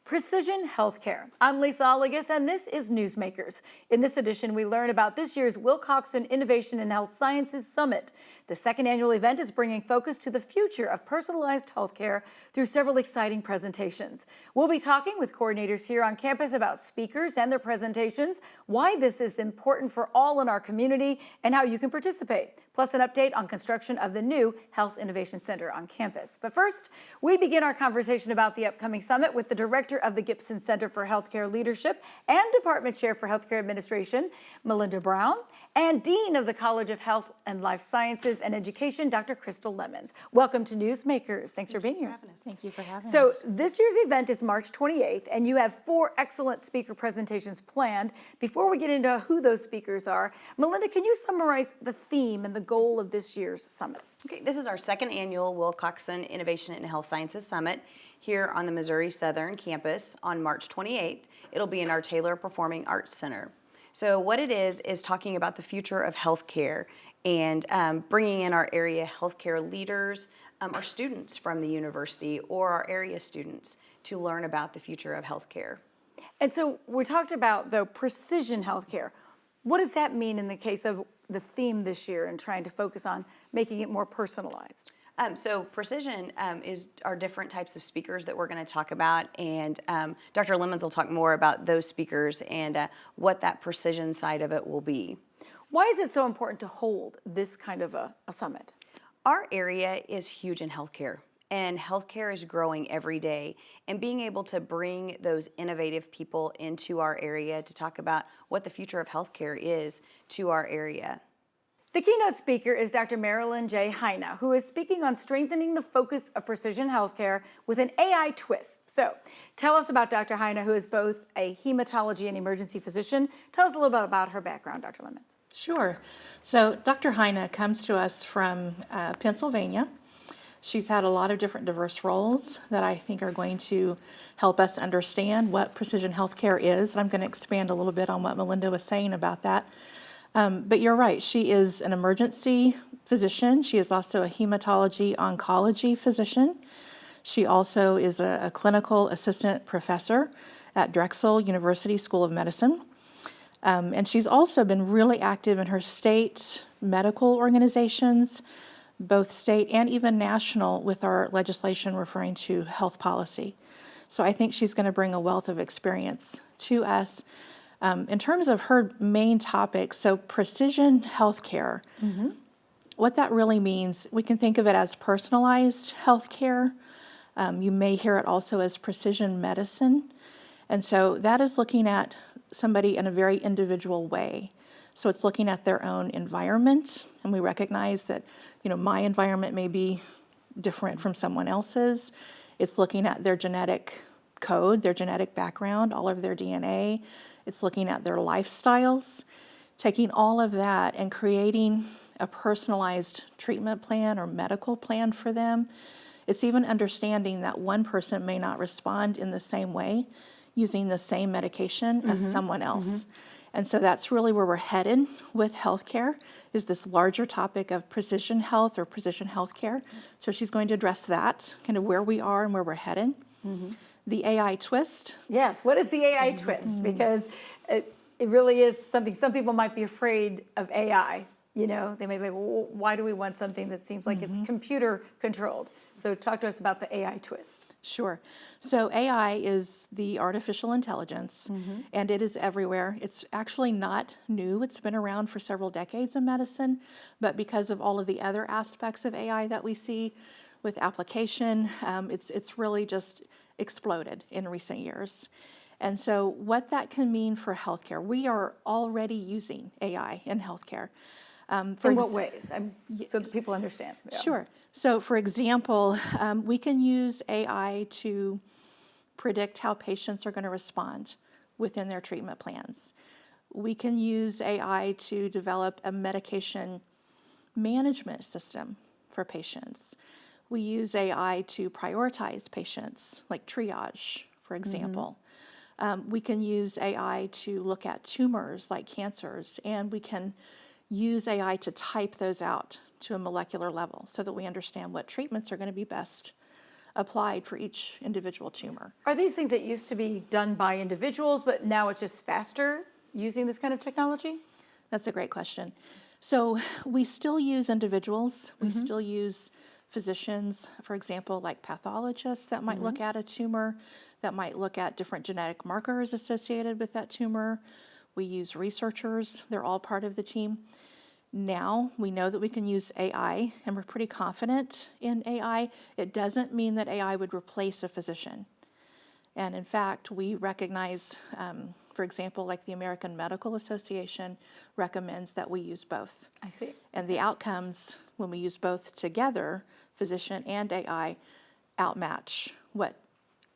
Precision Healthcare. I'm Lisa Oligas, and this is Newsmakers. In this edition, we learn about this year's Willcoxon Innovation in Health Sciences Summit. The second annual event is bringing focus to the future of personalized healthcare through several exciting presentations. We'll be talking with coordinators here on campus about speakers and their presentations, why this is important for all in our community, and how you can participate. Plus an update on construction of the new Health Innovation Center on campus. But first, we begin our conversation about the upcoming summit with the director of the Gibson Center for Healthcare Leadership and Department Chair for Healthcare Administration, Melinda Brown, and Dean of the College of Health and Life Sciences and Education, Dr. Crystal Lemons. Welcome to Newsmakers. Thanks for being here. Thank you for having us. So this year's event is March 28th, and you have 4 excellent speaker presentations planned. Before we get into who those speakers are, Melinda, can you summarize the theme and the goal of this year's summit? Okay, this is our second annual Willcoxon Innovation in Health Sciences Summit here on the Missouri Southern campus on March 28th. It'll be in our Taylor Performing Arts Center. So what it is talking about the future of healthcare and bringing in our area healthcare leaders, our students from the university or our area students to learn about the future of healthcare. And so we talked about the precision healthcare. What does that mean in the case of the theme this year and trying to focus on making it more personalized? So precision are different types of speakers that we're going to talk about, and Dr. Lemons will talk more about those speakers and what that precision side of it will be. Why is it so important to hold this kind of a summit? Our area is huge in healthcare, and healthcare is growing every day, and being able to bring those innovative people into our area to talk about what the future of healthcare is to our area. The keynote speaker is Dr. Marilyn J. Heine, who is speaking on strengthening the focus of precision healthcare with an AI twist. So tell us about Dr. Heine, who is both a hematology and emergency physician. Tell us a little bit about her background, Dr. Lemons. Sure. So Dr. Heine comes to us from Pennsylvania. She's had a lot of different diverse roles that I think are going to help us understand what precision healthcare is. I'm going to expand a little bit on what Melinda was saying about that. But you're right, she is an emergency physician. She is also a hematology oncology physician. She also is a clinical assistant professor at Drexel University School of Medicine. And she's also been really active in her state medical organizations, both state and even national, with our legislation referring to health policy. So I think she's going to bring a wealth of experience to us. In terms of her main topic, so precision healthcare, what that really means, we can think of it as personalized healthcare. You may hear it also as precision medicine. And so that is looking at somebody in a very individual way. So it's looking at their own environment, and we recognize that, my environment may be different from someone else's. It's looking at their genetic code, their genetic background, all of their DNA. It's looking at their lifestyles, taking all of that and creating a personalized treatment plan or medical plan for them. It's even understanding that one person may not respond in the same way using the same medication as someone else. And so that's really where we're headed with healthcare, is this larger topic of precision health or precision healthcare. So she's going to address that, kind of where we are and where we're headed. The AI twist. Yes, what is the AI twist? Because it really is something, some people might be afraid of AI. They may be, well, why do we want something that seems like it's computer controlled? So talk to us about the AI twist. Sure. So AI is the artificial intelligence, and it is everywhere. It's actually not new. It's been around for several decades in medicine, but because of all of the other aspects of AI that we see with application, it's really just exploded in recent years. And so what that can mean for healthcare, we are already using AI in healthcare. In what ways? So that people understand. Yeah. Sure. So for example, we can use AI to predict how patients are going to respond within their treatment plans. We can use AI to develop a medication management system for patients. We use AI to prioritize patients, like triage, for example. We can use AI to look at tumors like cancers, and we can use AI to type those out to a molecular level so that we understand what treatments are going to be best applied for each individual tumor. Are these things that used to be done by individuals, but now it's just faster using this kind of technology? That's a great question. So we still use individuals. We still use physicians, for example, like pathologists that might look at a tumor, that might look at different genetic markers associated with that tumor. We use researchers. They're all part of the team. Now we know that we can use AI, and we're pretty confident in AI. It doesn't mean that AI would replace a physician. And in fact, we recognize, for example, like the American Medical Association recommends that we use both. I see. And the outcomes, when we use both together, physician and AI, outmatch what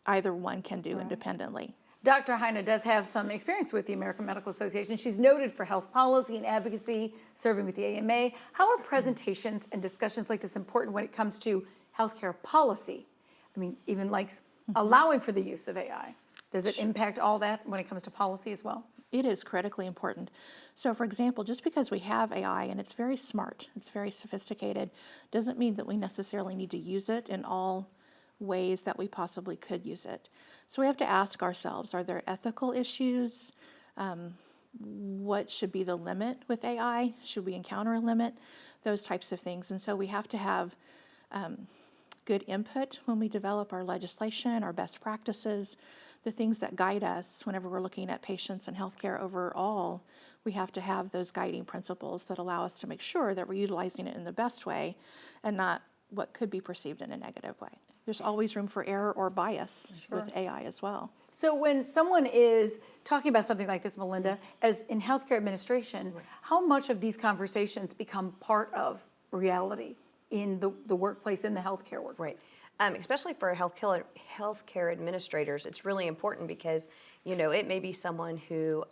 either one can do independently. Dr. Heine does have some experience with the American Medical Association. She's noted for health policy and advocacy, serving with the AMA. How are presentations and discussions like this important when it comes to healthcare policy? I mean, even like allowing for the use of AI. Does it impact all that when it comes to policy as well? It is critically important. So for example, just because we have AI and it's very smart, it's very sophisticated, doesn't mean that we necessarily need to use it in all ways that we possibly could use it. So we have to ask ourselves, are there ethical issues? What should be the limit with AI? Should we encounter a limit? Those types of things. And so we have to have good input when we develop our legislation, our best practices, the things that guide us whenever we're looking at patients and healthcare overall. We have to have those guiding principles that allow us to make sure that we're utilizing it in the best way and not what could be perceived in a negative way. There's always room for error or bias with AI as well. So when someone is talking about something like this, Melinda, as in healthcare administration, how much of these conversations become part of reality in the workplace, in the healthcare workplace? Especially for healthcare administrators, it's really important because, you know, it may be someone who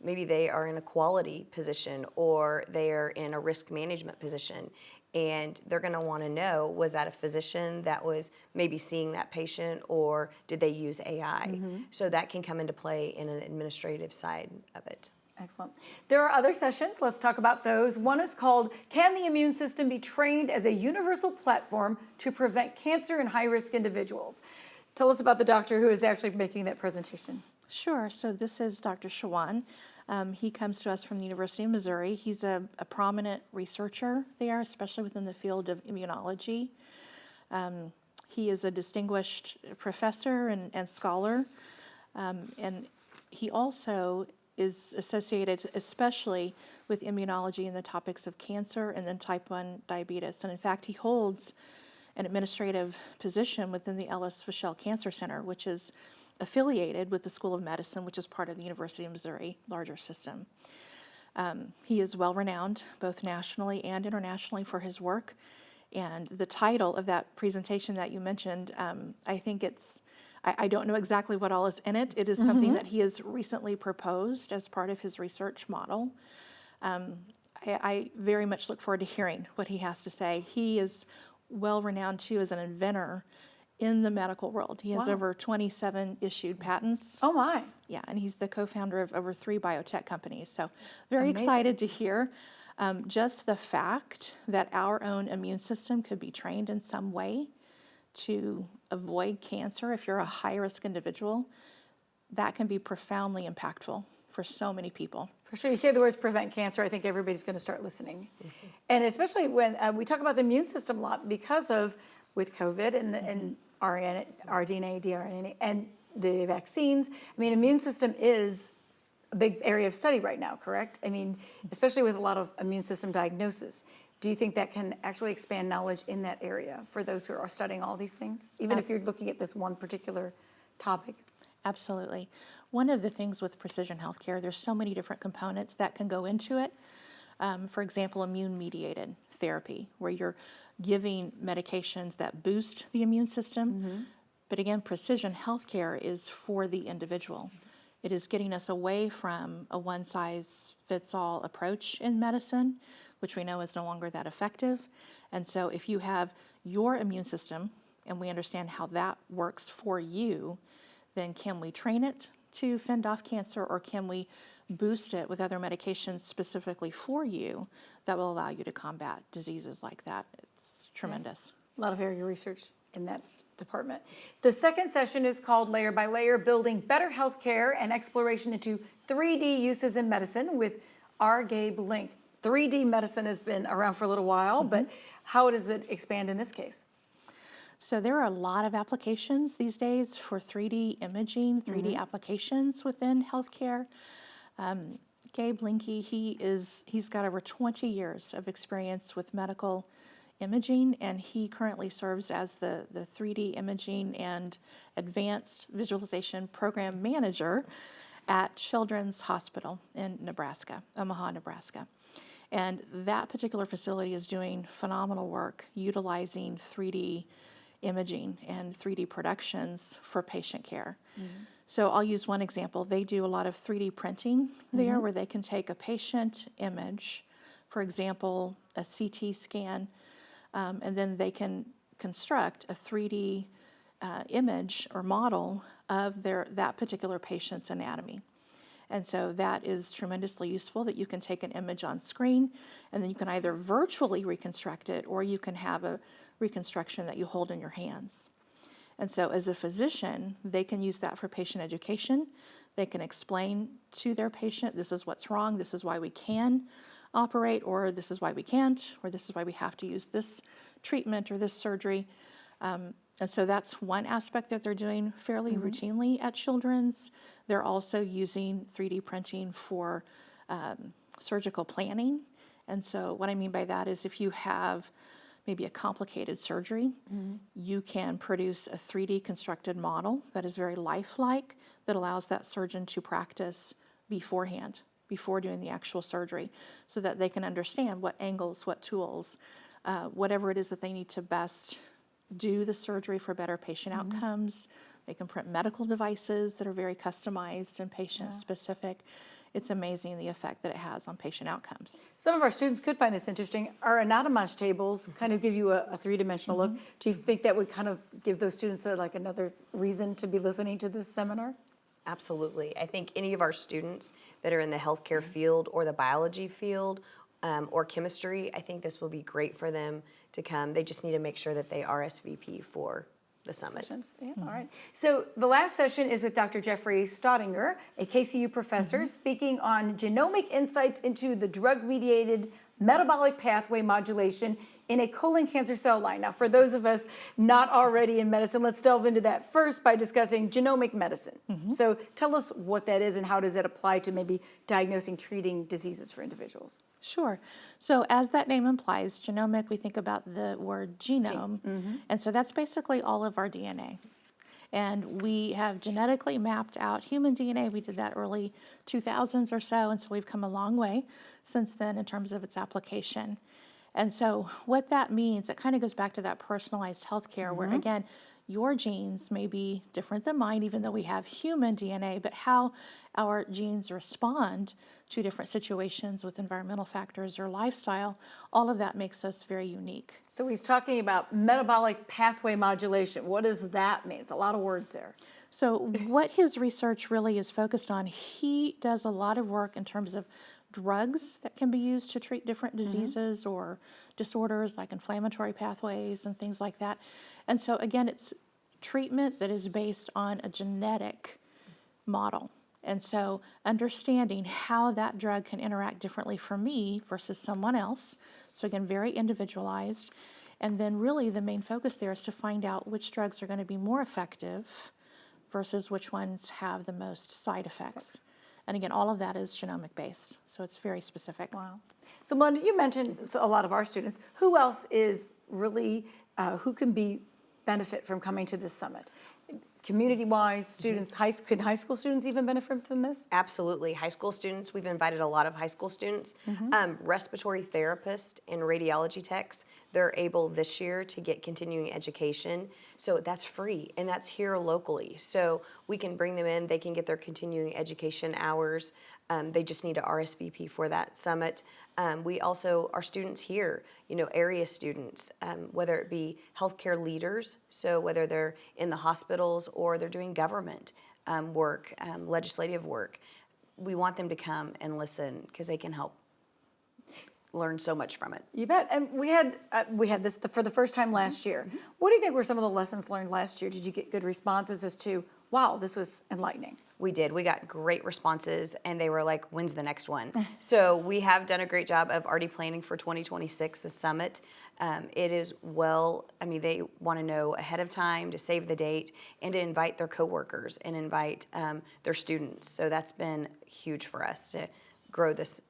maybe they are in a quality position or they are in a risk management position, and they're going to want to know, was that a physician that was maybe seeing that patient, or did they use AI? So that can come into play in an administrative side of it. Excellent. There are other sessions. Let's talk about those. One is called, Can the Immune System Be Trained as a Universal Platform to Prevent Cancer in High-Risk Individuals? Tell us about the doctor who is actually making that presentation. Sure. So this is Dr. Shawan. He comes to us from the University of Missouri. He's a prominent researcher there, especially within the field of immunology. He is a distinguished professor and scholar, and he also is associated especially with immunology and the topics of cancer and then type 1 diabetes. And in fact, he holds an administrative position within the Ellis Fischel Cancer Center, which is affiliated with the School of Medicine, which is part of the University of Missouri larger system. He is well renowned both nationally and internationally for his work. And the title of that presentation that you mentioned, I think I don't know exactly what all is in it. It is something that he has recently proposed as part of his research model. I very much look forward to hearing what he has to say. He is well renowned too as an inventor in the medical world. He has over 27 issued patents. Oh my. Yeah, and he's the co-founder of over 3 biotech companies. So very excited to hear just the fact that our own immune system could be trained in some way to avoid cancer if you're a high-risk individual. That can be profoundly impactful for so many people. For sure. You say the words prevent cancer, I think everybody's going to start listening. And especially when we talk about the immune system a lot because of with COVID and RNA, DNA, and the vaccines. I mean, immune system is a big area of study right now, correct? I mean, especially with a lot of immune system diagnosis. Do you think that can actually expand knowledge in that area for those who are studying all these things, even if you're looking at this one particular topic? Absolutely. One of the things with precision healthcare, there's so many different components that can go into it. For example, immune-mediated therapy, where you're giving medications that boost the immune system. But again, precision healthcare is for the individual. It is getting us away from a one-size-fits-all approach in medicine, which we know is no longer that effective. And so if you have your immune system, and we understand how that works for you, then can we train it to fend off cancer, or can we boost it with other medications specifically for you that will allow you to combat diseases like that? It's tremendous. A lot of area research in that department. The second session is called Layer by Layer, Building Better Healthcare and Exploration into 3D Uses in Medicine with R. Gabe Link. 3D medicine has been around for a little while, but how does it expand in this case? So there are a lot of applications these days for 3D imaging, 3D applications within healthcare. Gabe Linke, he's got over 20 years of experience with medical imaging, and he currently serves as the 3D imaging and advanced visualization program manager at Children's Hospital in Nebraska, Omaha, Nebraska. And that particular facility is doing phenomenal work utilizing 3D imaging and 3D productions for patient care. So I'll use one example. They do a lot of 3D printing there where they can take a patient image, for example, a CT scan, and then they can construct a 3D image or model of that particular patient's anatomy. And so that is tremendously useful, that you can take an image on screen and then you can either virtually reconstruct it or you can have a reconstruction that you hold in your hands. And so as a physician, they can use that for patient education. They can explain to their patient, this is what's wrong, this is why we can operate, or this is why we can't, or this is why we have to use this treatment or this surgery. And so that's one aspect that they're doing fairly routinely at Children's. They're also using 3D printing for surgical planning. And so what I mean by that is if you have maybe a complicated surgery, you can produce a 3D constructed model that is very lifelike, that allows that surgeon to practice beforehand, before doing the actual surgery, so that they can understand what angles, what tools, whatever it is that they need to best do the surgery for better patient outcomes. They can print medical devices that are very customized and patient specific. It's amazing the effect that it has on patient outcomes. Some of our students could find this interesting. Our anatomage tables kind of give you a three-dimensional look. Do you think that would kind of give those students like another reason to be listening to this seminar? Absolutely. I think any of our students that are in the healthcare field or the biology field or chemistry, I think this will be great for them to come. They just need to make sure that they RSVP for the summit. Sessions. Yeah, all right. So the last session is with Dr. Jeffrey Staudinger, a KCU professor, speaking on genomic insights into the drug-mediated metabolic pathway modulation in a colon cancer cell line. Now, for those of us not already in medicine, let's delve into that first by discussing genomic medicine. So tell us what that is and how does it apply to maybe diagnosing, treating diseases for individuals? Sure. So as that name implies, genomic, we think about the word genome. And so that's basically all of our DNA. And we have genetically mapped out human DNA. We did that early 2000s or so, and so we've come a long way since then in terms of its application. And so what that means, it kind of goes back to that personalized healthcare where, again, your genes may be different than mine, even though we have human DNA, but how our genes respond to different situations with environmental factors or lifestyle, all of that makes us very unique. So he's talking about metabolic pathway modulation. What does that mean? It's a lot of words there. So what his research really is focused on, he does a lot of work in terms of drugs that can be used to treat different diseases or disorders like inflammatory pathways and things like that. And so again, it's treatment that is based on a genetic model. And so understanding how that drug can interact differently for me versus someone else. So again, very individualized. And then really the main focus there is to find out which drugs are going to be more effective versus which ones have the most side effects. And again, all of that is genomic based, so it's very specific. Wow. So Melinda, you mentioned a lot of our students. Who else is really, who can benefit from coming to this summit? Community-wise, students, could high school students even benefit from this? Absolutely. High school students, we've invited a lot of high school students. Respiratory therapists and radiology techs, they're able this year to get continuing education. So that's free, and that's here locally. So we can bring them in, they can get their continuing education hours. They just need to RSVP for that summit. We also, our students here, area students, whether it be healthcare leaders, so whether they're in the hospitals or they're doing government work, legislative work, we want them to come and listen because they can help. learned so much from it. You bet. And we had this for the first time last year. What do you think were some of the lessons learned last year? Did you get good responses as to, wow, this was enlightening? We did. We got great responses, and they were like, when's the next one? So we have done a great job of already planning for 2026, the summit. It is they want to know ahead of time to save the date and to invite their coworkers and invite their students. So that's been huge for us to grow this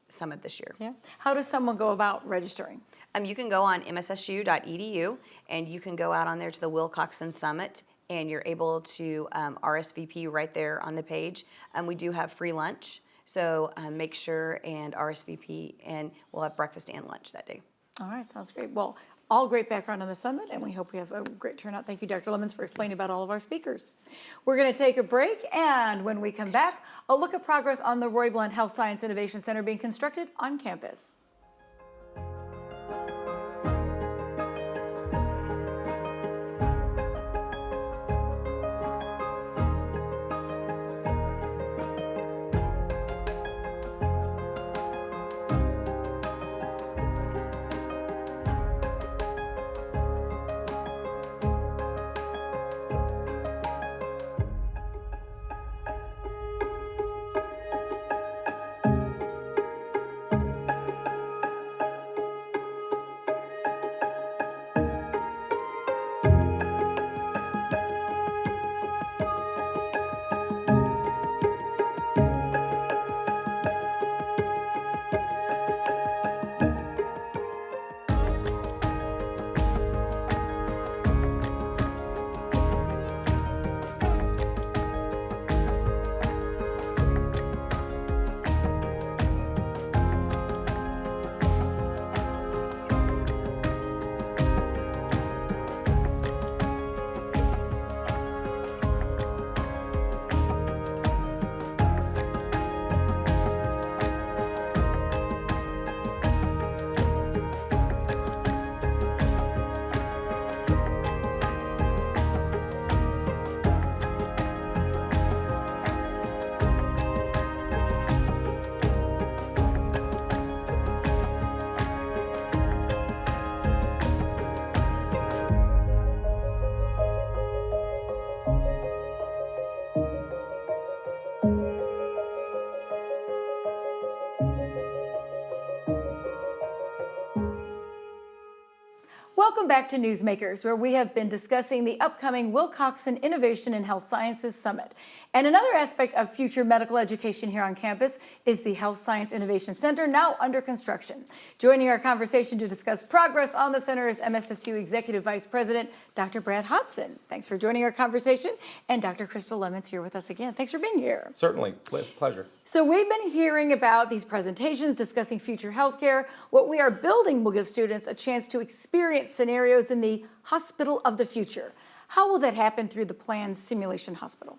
summit this year. Yeah. How does someone go about registering? You can go on mssu.edu, and you can go out on there to the Willcoxon Summit, and you're able to RSVP right there on the page. We do have free lunch, so make sure and RSVP, and we'll have breakfast and lunch that day. All right, sounds great. Well, all great background on the summit, and we hope we have a great turnout. Thank you, Dr. Lemons, for explaining about all of our speakers. We're going to take a break, and when we come back, a look at progress on the Roy Blunt Health Science Innovation Center being constructed on campus. Welcome back to Newsmakers, where we have been discussing the upcoming Willcoxon Innovation in Health Sciences Summit. And another aspect of future medical education here on campus is the Health Science Innovation Center, now under construction. Joining our conversation to discuss progress on the center is MSSU Executive Vice President, Dr. Brad Hodson. Thanks for joining our conversation. And Dr. Crystal Lemons here with us again. Thanks for being here. Certainly, pleasure. So we've been hearing about these presentations discussing future healthcare. What we are building will give students a chance to experience scenarios in the hospital of the future. How will that happen through the planned simulation hospital?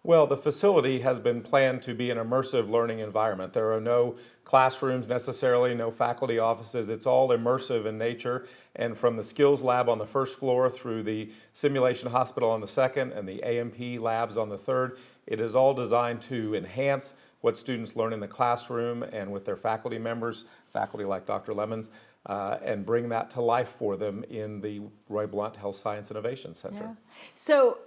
Well, the facility has been planned to be an immersive learning environment. There are no classrooms necessarily, no faculty offices. It's all immersive in nature. And from the skills lab on the first floor through the simulation hospital on the second and the AMP labs on the third, it is all designed to enhance what students learn in the classroom and with their faculty members, faculty like Dr. Lemons, and bring that to life for them in the Roy Blunt Health Science Innovation Center. Yeah. So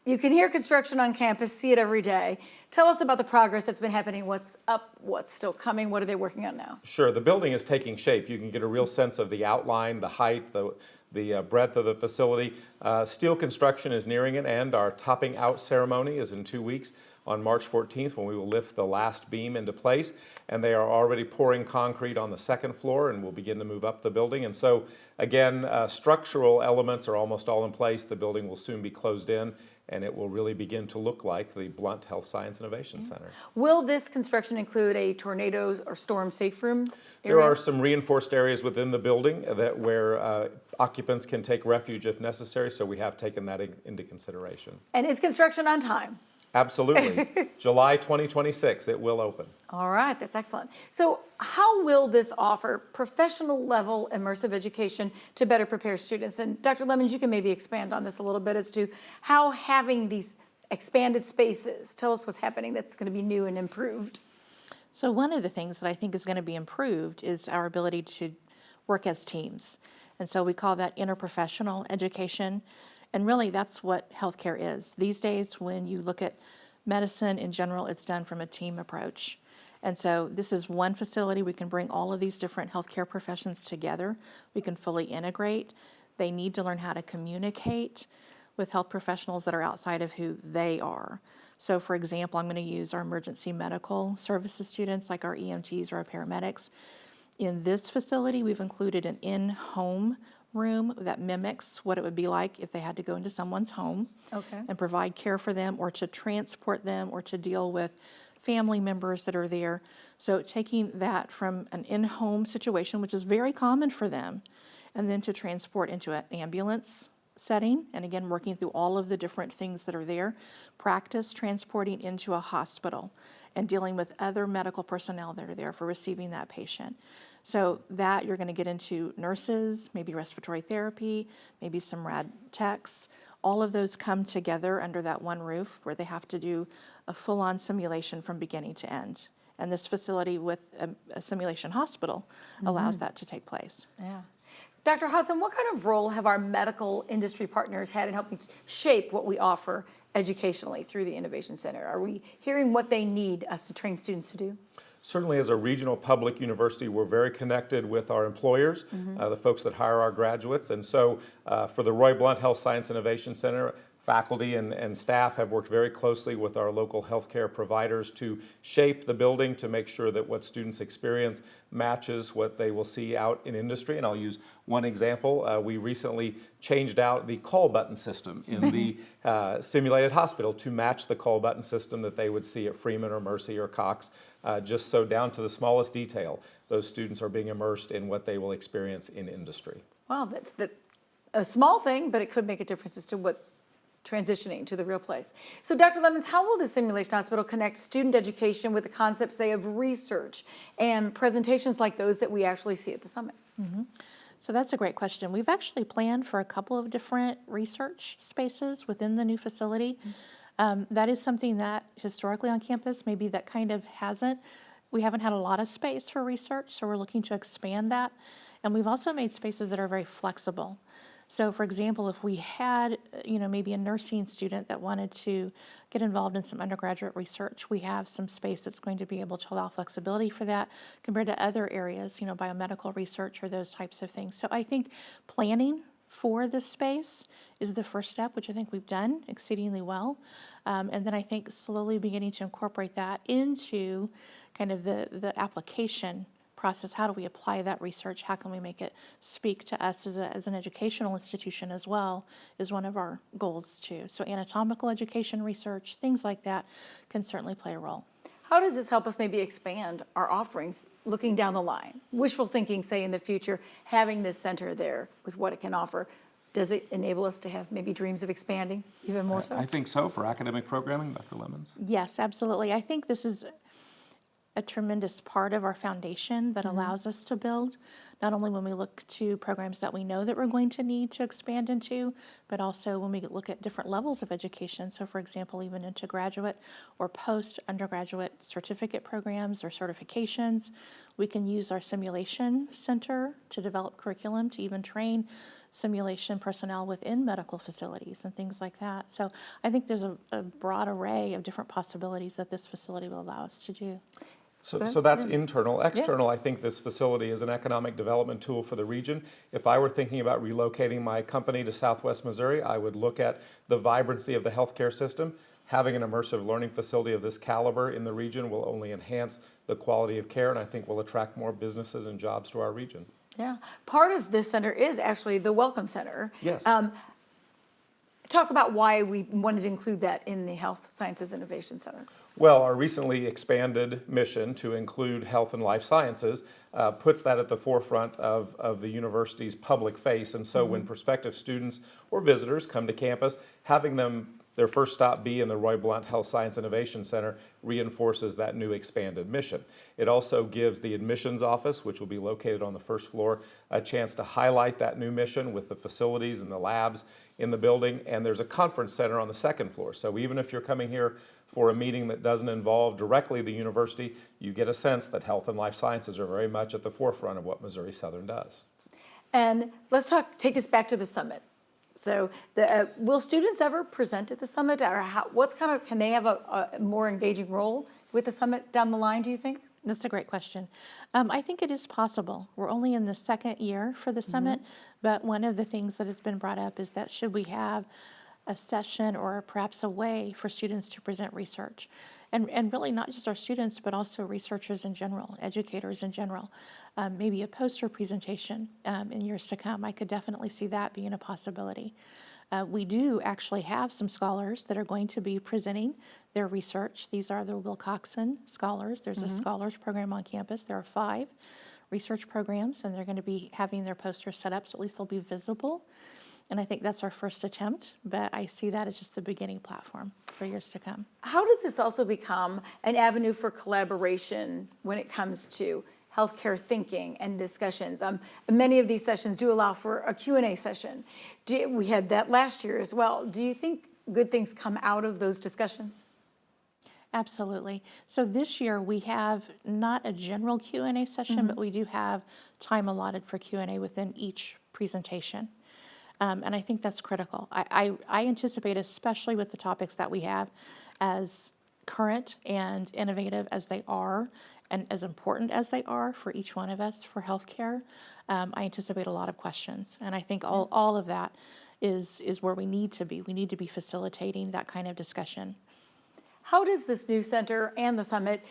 you can hear construction on campus, see it every day. Tell us about the progress that's been happening. What's up? What's still coming? What are they working on now? Sure. The building is taking shape. You can get a real sense of the outline, the height, the breadth of the facility. Steel construction is nearing an end. Our topping out ceremony is in 2 weeks on March 14th, when we will lift the last beam into place. And they are already pouring concrete on the second floor, and we'll begin to move up the building. And so, again, structural elements are almost all in place. The building will soon be closed in, and it will really begin to look like the Blunt Health Science Innovation Center. Will this construction include a tornado or storm safe room area? There are some reinforced areas within the building where occupants can take refuge if necessary, so we have taken that into consideration. And is construction on time? Absolutely. July 2026, it will open. All right, that's excellent. So how will this offer professional level immersive education to better prepare students? And Dr. Lemons, you can maybe expand on this a little bit as to how having these expanded spaces, tell us what's happening that's going to be new and improved. So one of the things that I think is going to be improved is our ability to work as teams. And so we call that interprofessional education. And really that's what healthcare is. These days when you look at medicine in general, it's done from a team approach. And so this is one facility. We can bring all of these different healthcare professions together. We can fully integrate. They need to learn how to communicate with health professionals that are outside of who they are. So for example, I'm going to use our emergency medical services students, like our EMTs or our paramedics. In this facility, we've included an in-home room that mimics what it would be like if they had to go into someone's home and provide care for them, or to transport them, or to deal with family members that are there. So taking that from an in-home situation, which is very common for them, and then to transport into an ambulance setting, and again, working through all of the different things that are there, practice transporting into a hospital and dealing with other medical personnel that are there for receiving that patient. So that you're going to get into nurses, maybe respiratory therapy, maybe some rad techs. All of those come together under that one roof where they have to do a full-on simulation from beginning to end. And this facility with a simulation hospital allows that to take place. Yeah. Dr. Hassan, what kind of role have our medical industry partners had in helping shape what we offer educationally through the Innovation Center? Are we hearing what they need us to train students to do? Certainly, as a regional public university, we're very connected with our employers, the folks that hire our graduates. And so for the Roy Blunt Health Science Innovation Center, faculty and staff have worked very closely with our local healthcare providers to shape the building to make sure that what students experience matches what they will see out in industry. And I'll use one example. We recently changed out the call button system in the simulated hospital to match the call button system that they would see at Freeman or Mercy or Cox, just so down to the smallest detail, those students are being immersed in what they will experience in industry. Wow, that's a small thing, but it could make a difference as to what transitioning to the real place. So Dr. Lemons, how will the simulation hospital connect student education with the concept, say, of research and presentations like those that we actually see at the summit? So that's a great question. We've actually planned for a couple of different research spaces within the new facility. That is something that historically on campus, maybe that kind of we haven't had a lot of space for research, so we're looking to expand that. And we've also made spaces that are very flexible. So for example, if we had, maybe a nursing student that wanted to get involved in some undergraduate research, we have some space that's going to be able to allow flexibility for that compared to other areas, biomedical research or those types of things. So I think planning for this space is the first step, which I think we've done exceedingly well. And then I think slowly beginning to incorporate that into kind of the application process. How do we apply that research? How can we make it speak to us as an educational institution as well, is one of our goals too. So anatomical education research, things like that can certainly play a role. How does this help us maybe expand our offerings looking down the line? Wishful thinking, say in the future, having this center there with what it can offer, does it enable us to have maybe dreams of expanding even more so? I think so for academic programming, Dr. Lemons. Yes, absolutely. I think this is a tremendous part of our foundation that allows us to build, not only when we look to programs that we know that we're going to need to expand into, but also when we look at different levels of education. So for example, even into graduate or post-undergraduate certificate programs or certifications, we can use our simulation center to develop curriculum to even train simulation personnel within medical facilities and things like that. So I think there's a broad array of different possibilities that this facility will allow us to do. So that's internal. External, I think this facility is an economic development tool for the region. If I were thinking about relocating my company to Southwest Missouri, I would look at the vibrancy of the healthcare system. Having an immersive learning facility of this caliber in the region will only enhance the quality of care, and I think will attract more businesses and jobs to our region. Yeah. Part of this center is actually the Welcome Center. Yes. Talk about why we wanted to include that in the Health Sciences Innovation Center. Well, our recently expanded mission to include health and life sciences puts that at the forefront of the university's public face. And so when prospective students or visitors come to campus, having them their first stop be in the Roy Blunt Health Science Innovation Center reinforces that new expanded mission. It also gives the admissions office, which will be located on the first floor, a chance to highlight that new mission with the facilities and the labs in the building. And there's a conference center on the second floor. So even if you're coming here for a meeting that doesn't involve directly the university, you get a sense that health and life sciences are very much at the forefront of what Missouri Southern does. And let's take this back to the summit. So, will students ever present at the summit, or can they have a more engaging role with the summit down the line, do you think? That's a great question. I think it is possible. We're only in the second year for the summit, but one of the things that has been brought up is that should we have a session or perhaps a way for students to present research, and really not just our students, but also researchers in general, educators in general. Maybe a poster presentation in years to come. I could definitely see that being a possibility. We do actually have some scholars that are going to be presenting their research. These are the Willcoxon scholars. There's a scholars program on campus. There are 5 research programs, and they're going to be having their posters set up, so at least they'll be visible. And I think that's our first attempt, but I see that as just the beginning platform for years to come. How does this also become an avenue for collaboration when it comes to healthcare thinking and discussions? Many of these sessions do allow for a Q&A session. We had that last year as well. Do you think good things come out of those discussions? Absolutely. So this year we have not a general Q&A session, but we do have time allotted for Q&A within each presentation. And I think that's critical. I anticipate, especially with the topics that we have, as current and innovative as they are, and as important as they are for each one of us for healthcare, I anticipate a lot of questions. And I think all of that is where we need to be. We need to be facilitating that kind of discussion. How does this new center and the summit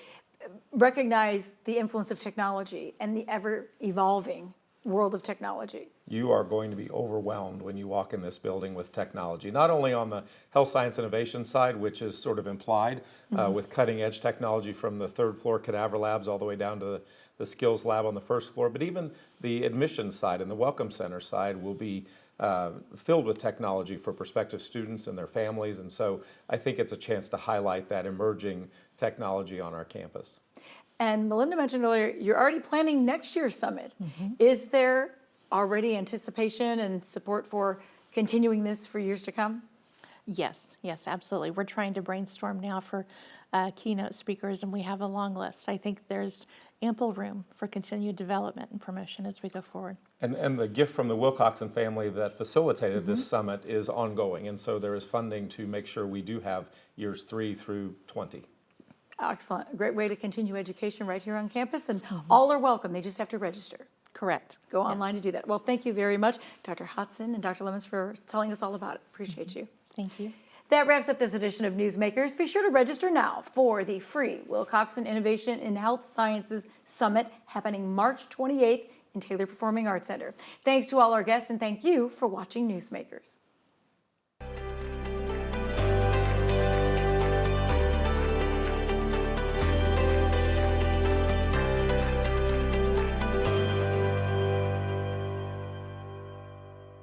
recognize the influence of technology and the ever-evolving world of technology? You are going to be overwhelmed when you walk in this building with technology, not only on the health science innovation side, which is sort of implied with cutting edge technology from the 3rd floor cadaver labs all the way down to the skills lab on the 1st floor, but even the admissions side and the welcome center side will be filled with technology for prospective students and their families. And so I think it's a chance to highlight that emerging technology on our campus. And Melinda mentioned earlier, you're already planning next year's summit. Is there already anticipation and support for continuing this for years to come? Yes, absolutely. We're trying to brainstorm now for keynote speakers, and we have a long list. I think there's ample room for continued development and promotion as we go forward. And the gift from the Willcoxon family that facilitated this summit is ongoing, and so there is funding to make sure we do have years 3 through 20. Excellent. A great way to continue education right here on campus, and all are welcome. They just have to register. Correct. Go online to do that. Well, thank you very much, Dr. Hodson and Dr. Lemons, for telling us all about it. Appreciate you. Thank you. That wraps up this edition of Newsmakers. Be sure to register now for the free Willcoxon Innovation in Health Sciences Summit happening March 28th in Taylor Performing Arts Center. Thanks to all our guests, and thank you for watching Newsmakers.